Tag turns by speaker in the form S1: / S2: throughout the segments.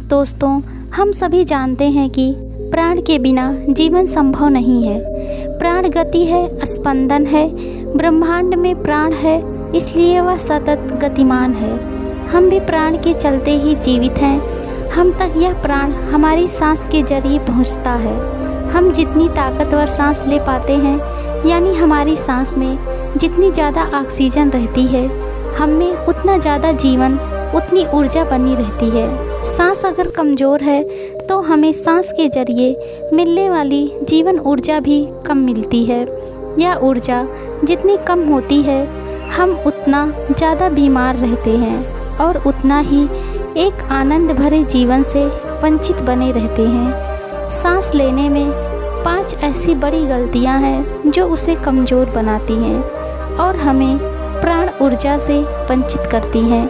S1: दोस्तों, हम सभी जानते हैं कि प्राण के बिना जीवन संभव नहीं है। प्राण गति है, स्पंदन है। ब्रह्मांड में प्राण है, इसलिए वह सतत गतिमान है। हम भी प्राण के चलते ही जीवित हैं। हम तक यह प्राण हमारी सांस के जरिए पहुंचता है। हम जितनी ताकतवर सांस ले पाते हैं, यानी हमारी सांस में जितनी ज़्यादा ऑक्सीजन रहती है, हम में उतना ज़्यादा जीवन, उतनी ऊर्जा बनी रहती है। सांस अगर कमज़ोर है तो हमें सांस के जरिए मिलने वाली जीवन ऊर्जा भी कम मिलती है। यह ऊर्जा जितनी कम होती है, हम उतना ज़्यादा बीमार रहते हैं और उतना ही एक आनंद भरे जीवन से वंचित बने रहते हैं। सांस लेने में 5 ऐसी बड़ी गलतियां हैं जो उसे कमज़ोर बनाती हैं और हमें प्राण ऊर्जा से वंचित करती हैं।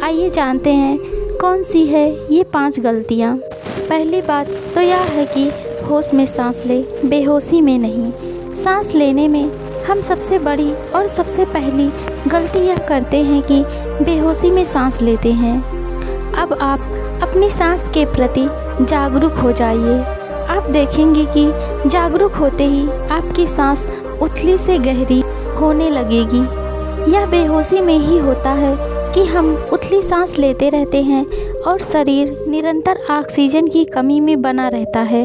S1: आइए जानते हैं कौन सी है ये 5 गलतियाँ। पहली बात तो यह है कि होश में सांस ले, बेहोशी में नहीं। सांस लेने में हम सबसे बड़ी और सबसे पहली गलती यह करते हैं कि बेहोशी में सांस लेते हैं। अब आप अपनी सांस के प्रति जागरूक हो जाइए। आप देखेंगे कि जागरूक होते ही आपकी सांस उथली से गहरी होने लगेगी। यह बेहोशी में ही होता है कि हम उथली सांस लेते रहते हैं और शरीर निरंतर ऑक्सीजन की कमी में बना रहता है।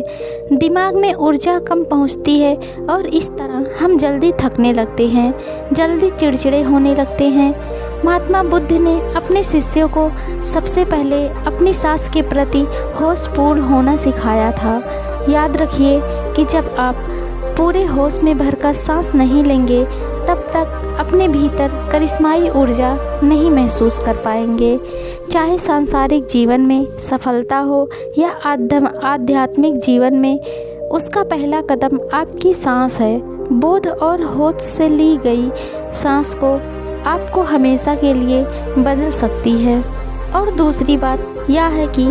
S1: दिमाग में ऊर्जा कम पहुंचती है और इस तरह हम जल्दी थकने लगते हैं, जल्दी चिड़चिड़े होने लगते हैं। महात्मा बुद्ध ने अपने शिष्यों को सबसे पहले अपनी सांस के प्रति होशपूर्ण होना सिखाया था। याद रखिए कि जब आप पूरे होश में भरकर सांस नहीं लेंगे, तब तक अपने भीतर करिश्माई ऊर्जा नहीं महसूस कर पाएंगे। चाहे सांसारिक जीवन में सफलता हो या आध्यात्मिक जीवन में, उसका पहला कदम आपकी सांस है। बोध और होश से ली गई सांस को आपको हमेशा के लिए बदल सकती है। और दूसरी बात यह है कि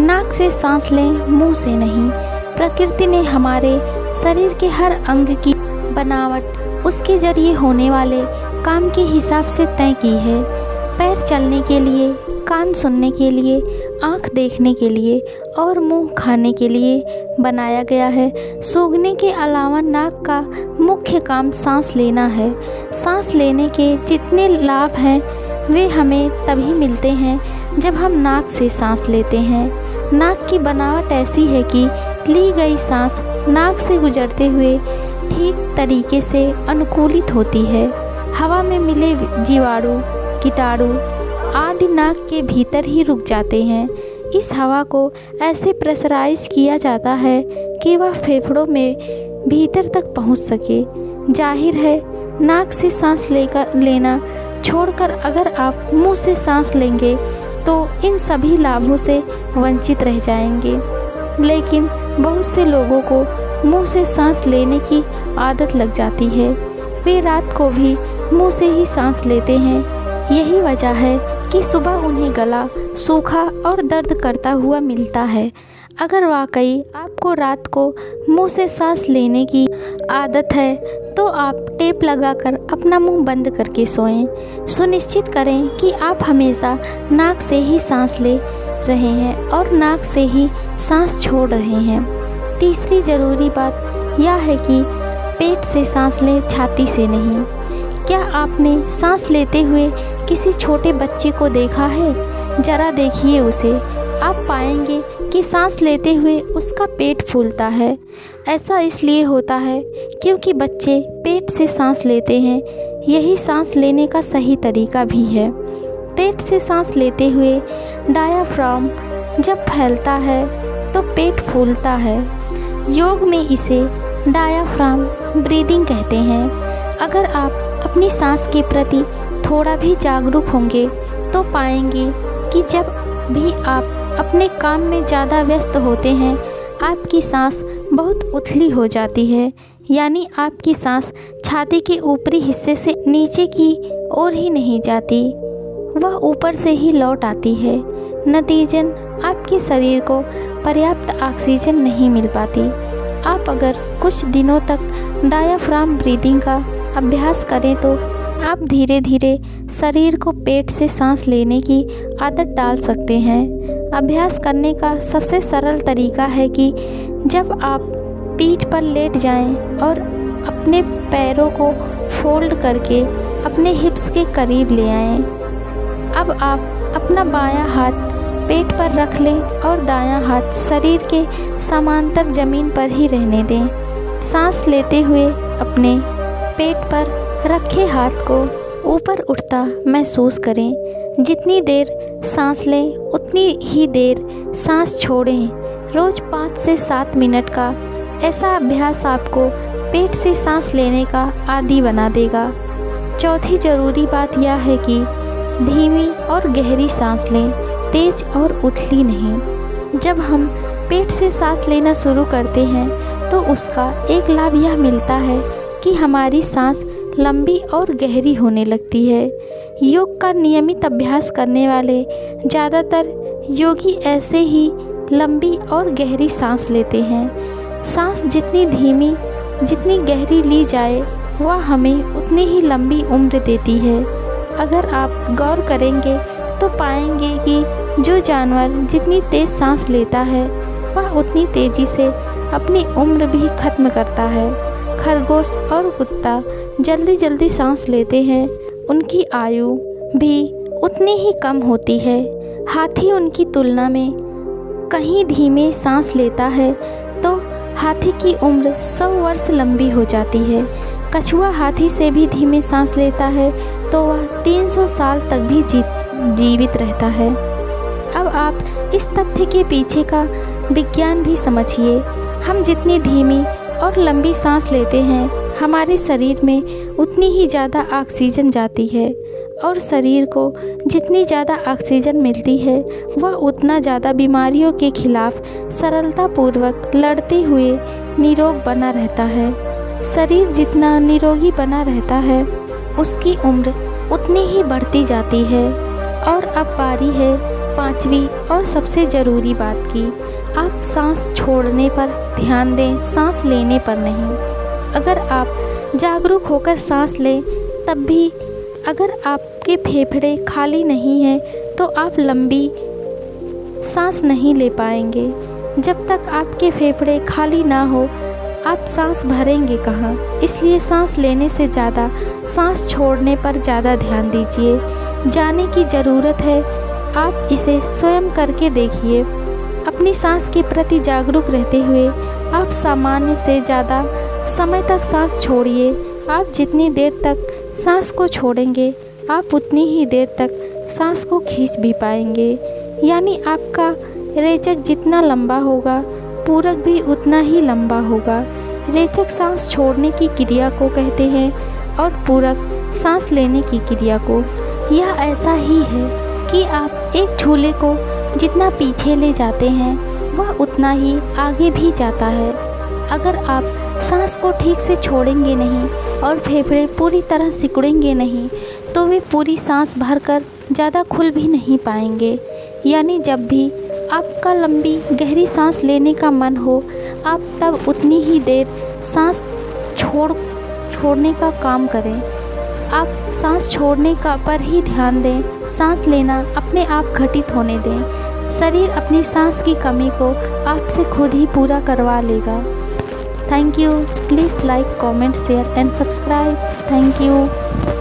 S1: नाक से सांस लें, मुंह से नहीं। प्रकृति ने हमारे शरीर के हर अंग की बनावट उसके जरिए होने वाले काम के हिसाब से तय की है। पैर चलने के लिए, कान सुनने के लिए, आँख देखने के लिए और मुंह खाने के लिए बनाया गया है। सूंघने के अलावा नाक का मुख्य काम सांस लेना है। सांस लेने के जितने लाभ हैं वे हमें तभी मिलते हैं जब हम नाक से सांस लेते हैं। नाक की बनावट ऐसी है कि ली गई सांस नाक से गुजरते हुए ठीक तरीके से अनुकूलित होती है। हवा में मिले जीवाणु, कीटाणु आदि नाक के भीतर ही रुक जाते हैं। इस हवा को ऐसे प्रेशराइज किया जाता है कि वह फेफड़ों में भीतर तक पहुंच सके। जाहिर है, नाक से सांस लेना छोड़कर अगर आप मुंह से सांस लेंगे तो इन सभी लाभों से वंचित रह जाएंगे। लेकिन बहुत से लोगों को मुंह से सांस लेने की आदत लग जाती है। वे रात को भी मुंह से ही सांस लेते हैं। यही वजह है कि सुबह उन्हें गला सूखा और दर्द करता हुआ मिलता है। अगर वाकई आपको रात को मुंह से सांस लेने की आदत है तो आप टेप लगाकर अपना मुंह बंद करके सोएं। सुनिश्चित करें कि आप हमेशा नाक से ही सांस ले रहे हैं और नाक से ही सांस छोड़ रहे हैं। तीसरी ज़रूरी बात यह है कि पेट से सांस लें, छाती से नहीं। क्या आपने सांस लेते हुए किसी छोटे बच्चे को देखा है? ज़रा देखिए उसे। आप पाएंगे कि सांस लेते हुए उसका पेट फूलता है। ऐसा इसलिए होता है क्योंकि बच्चे पेट से सांस लेते हैं। यही सांस लेने का सही तरीका भी है। पेट से सांस लेते हुए डायाफ्राम जब फैलता है तो पेट फूलता है। योग में इसे डायाफ्राम ब्रीदिंग कहते हैं। अगर आप अपनी सांस के प्रति थोड़ा भी जागरूक होंगे तो पाएंगे कि जब भी आप अपने काम में ज़्यादा व्यस्त होते हैं, आपकी सांस बहुत उथली हो जाती है। यानी आपकी सांस छाती के ऊपरी हिस्से से नीचे की ओर ही नहीं जाती, वह ऊपर से ही लौट आती है। नतीजन आपके शरीर को पर्याप्त ऑक्सीजन नहीं मिल पाती। आप अगर कुछ दिनों तक डायाफ्राम ब्रीदिंग का अभ्यास करें तो आप धीरे धीरे शरीर को पेट से सांस लेने की आदत डाल सकते हैं। अभ्यास करने का सबसे सरल तरीका है कि जब आप पीठ पर लेट जाएं और अपने पैरों को फोल्ड करके अपने हिप्स के करीब ले आएं। अब आप अपना बायां हाथ पेट पर रख लें और दायां हाथ शरीर के समांतर ज़मीन पर ही रहने दें। सांस लेते हुए अपने पेट पर रखे हाथ को ऊपर उठता महसूस करें। जितनी देर सांस लें उतनी ही देर सांस छोड़ें। रोज़ 5 से 7 मिनट का ऐसा अभ्यास आपको पेट से सांस लेने का आदी बना देगा। चौथी ज़रूरी बात यह है कि धीमी और गहरी सांस लें, तेज और उथली नहीं। जब हम पेट से सांस लेना शुरू करते हैं तो उसका एक लाभ यह मिलता है कि हमारी सांस लंबी और गहरी होने लगती है। योग का नियमित अभ्यास करने वाले ज़्यादातर योगी ऐसे ही लंबी और गहरी सांस लेते हैं। सांस जितनी धीमी, जितनी गहरी ली जाए वह हमें उतनी ही लंबी उम्र देती है। अगर आप गौर करेंगे तो पाएंगे कि जो जानवर जितनी तेज़ सांस लेता है वह उतनी तेज़ी से अपनी उम्र भी ख़त्म करता है। खरगोश और कुत्ता जल्दी जल्दी सांस लेते हैं, उनकी आयु भी उतनी ही कम होती है। हाथी उनकी तुलना में कहीं धीमे सांस लेता है तो हाथी की उम्र 100 वर्ष लंबी हो जाती है। कछुआ हाथी से भी धीमे सांस लेता है तो वह 300 साल तक भी जीवित रहता है। अब आप इस तथ्य के पीछे का विज्ञान भी समझिए। हम जितनी धीमी और लंबी सांस लेते हैं हमारे शरीर में उतनी ही ज़्यादा ऑक्सीजन जाती है और शरीर को जितनी ज़्यादा ऑक्सीजन मिलती है वह उतना ज़्यादा बीमारियों के खिलाफ सरलतापूर्वक लड़ते हुए निरोग बना रहता है। शरीर जितना निरोगी बना रहता है उसकी उम्र उतनी ही बढ़ती जाती है। और अब बारी है 5वीं और सबसे ज़रूरी बात की। आप सांस छोड़ने पर ध्यान दें, सांस लेने पर नहीं। अगर आप जागरूक होकर सांस लें तब भी अगर आपके फेफड़े खाली नहीं हैं तो आप लंबी सांस नहीं ले पाएंगे। जब तक आपके फेफड़े खाली ना हो आप सांस भरेंगे कहाँ। इसलिए सांस लेने से ज़्यादा सांस छोड़ने पर ज़्यादा ध्यान दीजिए। जानने की ज़रूरत है, आप इसे स्वयं करके देखिए। अपनी सांस के प्रति जागरूक रहते हुए आप सामान्य से ज़्यादा समय तक सांस छोड़िए। आप जितनी देर तक सांस को छोड़ेंगे आप उतनी ही देर तक सांस को खींच भी पाएंगे। यानी आपका रेचक जितना लंबा होगा पूरक भी उतना ही लंबा होगा। रेचक सांस छोड़ने की क्रिया को कहते हैं और पूरक सांस लेने की क्रिया को। यह ऐसा ही है कि आप एक झूले को जितना पीछे ले जाते हैं वह उतना ही आगे भी जाता है। अगर आप सांस को ठीक से छोड़ेंगे नहीं और फेफड़े पूरी तरह सिकुड़ेंगे नहीं तो वे पूरी सांस भरकर ज़्यादा खुल भी नहीं पाएंगे। यानी जब भी आपका लंबी गहरी सांस लेने का मन हो आप तब उतनी ही देर सांस छोड़ने का काम करें। आप सांस छोड़ने का पर ही ध्यान दें, सांस लेना अपने आप घटित होने दें। शरीर अपनी सांस की कमी को आपसे खुद ही पूरा करवा लेगा। Thank you. Please like, comment, share and subscribe. Thank you.